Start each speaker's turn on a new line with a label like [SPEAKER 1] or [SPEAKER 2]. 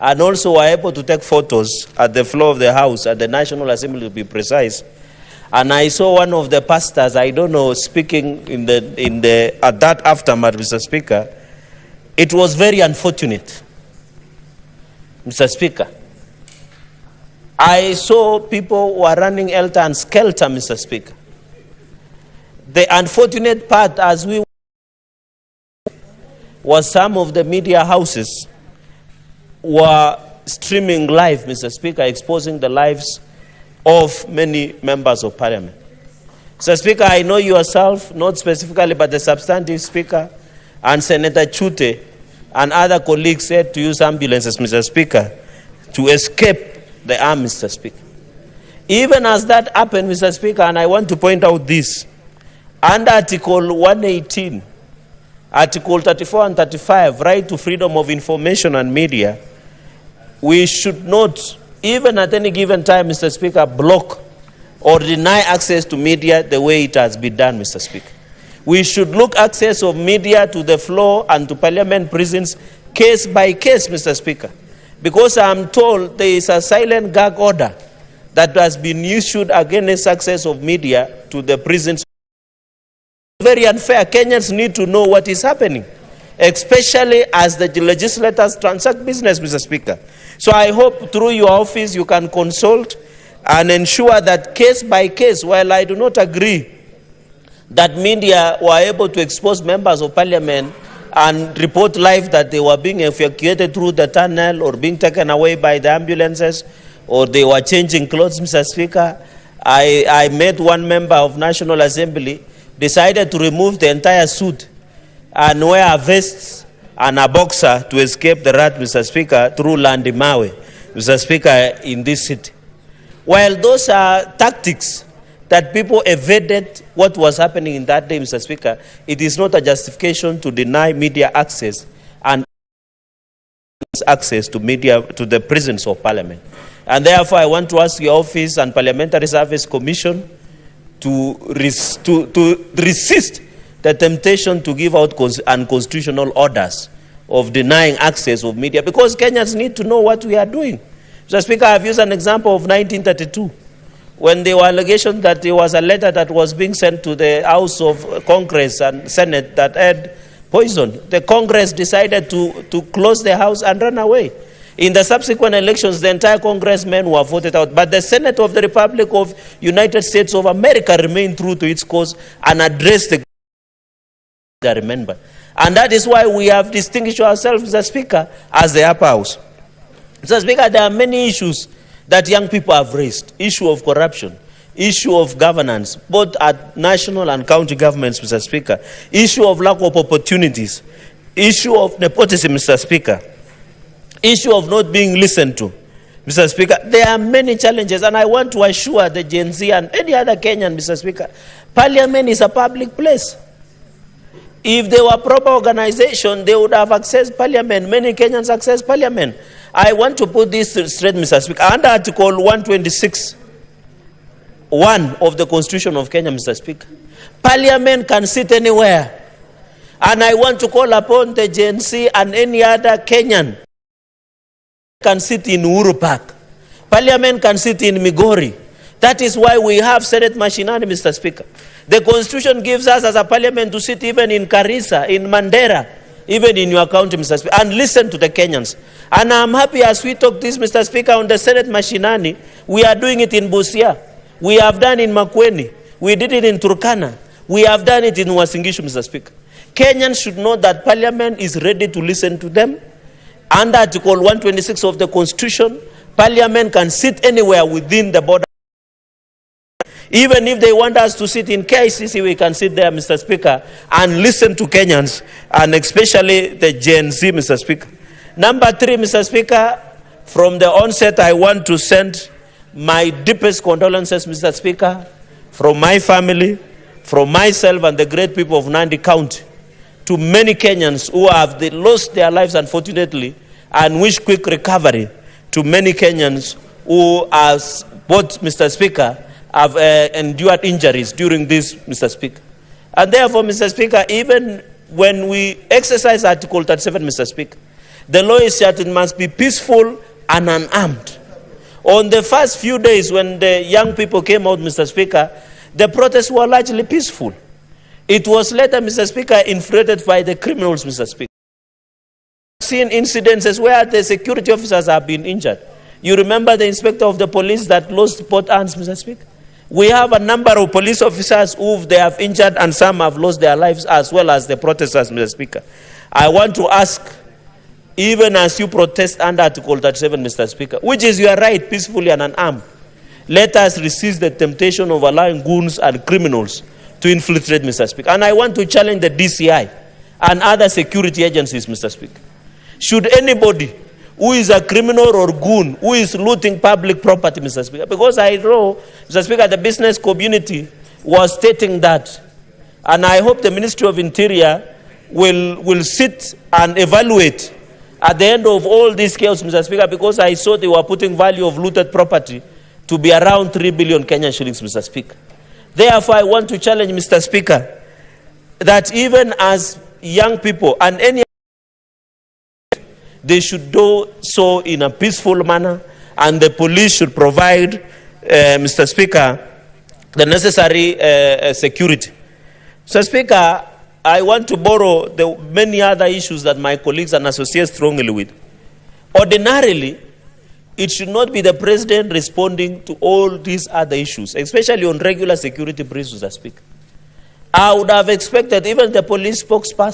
[SPEAKER 1] and also were able to take photos at the floor of the House, at the National Assembly to be precise. And I saw one of the pastors, I don't know, speaking at that aftermath, Mr. Speaker. It was very unfortunate, Mr. Speaker. I saw people who were running helter and skelter, Mr. Speaker. The unfortunate part, as we was some of the media houses were streaming live, Mr. Speaker, exposing the lives of many members of Parliament. Mr. Speaker, I know yourself, not specifically, but the substantive Speaker and Senator Chute and other colleagues said to use ambulances, Mr. Speaker, to escape the arm, Mr. Speaker. Even as that happened, Mr. Speaker, and I want to point out this, under Article 118, Article 34 and 35, right to freedom of information and media, we should not, even at any given time, Mr. Speaker, block or deny access to media the way it has been done, Mr. Speaker. We should look access of media to the floor and to Parliament prisons case by case, Mr. Speaker, because I'm told there is a silent gag order that has been issued against access of media to the prisons. Very unfair. Kenyans need to know what is happening, especially as the legislators transact business, Mr. Speaker. So I hope through your office you can consult and ensure that case by case, while I do not agree that media were able to expose members of Parliament and report live that they were being evacuated through the tunnel or being taken away by the ambulances or they were changing clothes, Mr. Speaker, I met one member of National Assembly decided to remove the entire suit and wear a vest and a boxer to escape the rat, Mr. Speaker, through Landimawe, Mr. Speaker, in this city. While those are tactics that people evaded what was happening in that day, Mr. Speaker, it is not a justification to deny media access and access to media to the prisons of Parliament. And therefore, I want to ask your office and Parliamentary Service Commission to resist the temptation to give out unconstitutional orders of denying access of media, because Kenyans need to know what we are doing. Mr. Speaker, I have used an example of 1932, when there were allegations that there was a letter that was being sent to the House of Congress and Senate that had poison. The Congress decided to close the House and run away. In the subsequent elections, the entire congressmen were voted out. But the Senate of the Republic of United States of America remained true to its cause and addressed the remember. And that is why we have distinguished ourselves, Mr. Speaker, as the upper house. Mr. Speaker, there are many issues that young people have raised. Issue of corruption, issue of governance, both at national and county governments, Mr. Speaker. Issue of lack of opportunities. Issue of nepotism, Mr. Speaker. Issue of not being listened to, Mr. Speaker. There are many challenges, and I want to assure the Gen Z and any other Kenyan, Mr. Speaker, Parliament is a public place. If there were proper organization, they would have accessed Parliament. Many Kenyans access Parliament. I want to put this straight, Mr. Speaker. Under Article 126, 1 of the Constitution of Kenya, Mr. Speaker, Parliament can sit anywhere. And I want to call upon the Gen Z and any other Kenyan can sit in Uhuru Park. Parliament can sit in Migori. That is why we have Senate machinery, Mr. Speaker. The Constitution gives us as a Parliament to sit even in Garissa, in Mandera, even in your county, Mr. Speaker, and listen to the Kenyans. And I'm happy as we talk this, Mr. Speaker, on the Senate machinery, we are doing it in Busia. We have done it in Makueni. We did it in Turkana. We have done it in Uasin Gishu, Mr. Speaker. Kenyans should know that Parliament is ready to listen to them. Under Article 126 of the Constitution, Parliament can sit anywhere within the border. Even if they want us to sit in KICC, we can sit there, Mr. Speaker, and listen to Kenyans, and especially the Gen Z, Mr. Speaker. Number 3, Mr. Speaker, from the onset, I want to send my deepest condolences, Mr. Speaker, from my family, from myself and the great people of Nandi County, to many Kenyans who have lost their lives, unfortunately, and wish quick recovery to many Kenyans who, as both, Mr. Speaker, have endured injuries during this, Mr. Speaker. And therefore, Mr. Speaker, even when we exercise Article 37, Mr. Speaker, The law is that it must be peaceful and unarmed. On the first few days when the young people came out, Mr. Speaker, the protests were largely peaceful. It was later, Mr. Speaker, infiltrated by the criminals, Mr. Speaker. Seen incidences where the security officers have been injured. You remember the inspector of the police that lost both hands, Mr. Speaker? We have a number of police officers who they have injured and some have lost their lives, as well as the protesters, Mr. Speaker. I want to ask, even as you protest under Article 37, Mr. Speaker, which is your right, peacefully and unarmed, let us resist the temptation of allowing goons and criminals to infiltrate, Mr. Speaker. And I want to challenge the DCI and other security agencies, Mr. Speaker. Should anybody who is a criminal or goon who is looting public property, Mr. Speaker, because I know, Mr. Speaker, the business community was stating that, and I hope the Ministry of Interior will sit and evaluate at the end of all these chaos, Mr. Speaker, because I saw they were putting value of looted property to be around 3 billion Kenyan shillings, Mr. Speaker. Therefore, I want to challenge, Mr. Speaker, that even as young people and any, they should do so in a peaceful manner, and the police should provide, Mr. Speaker, the necessary security. Mr. Speaker, I want to borrow the many other issues that my colleagues and associate strongly with. Ordinarily, it should not be the president responding to all these other issues, especially on regular security briefs, Mr. Speaker. I would have expected even the police spokesperson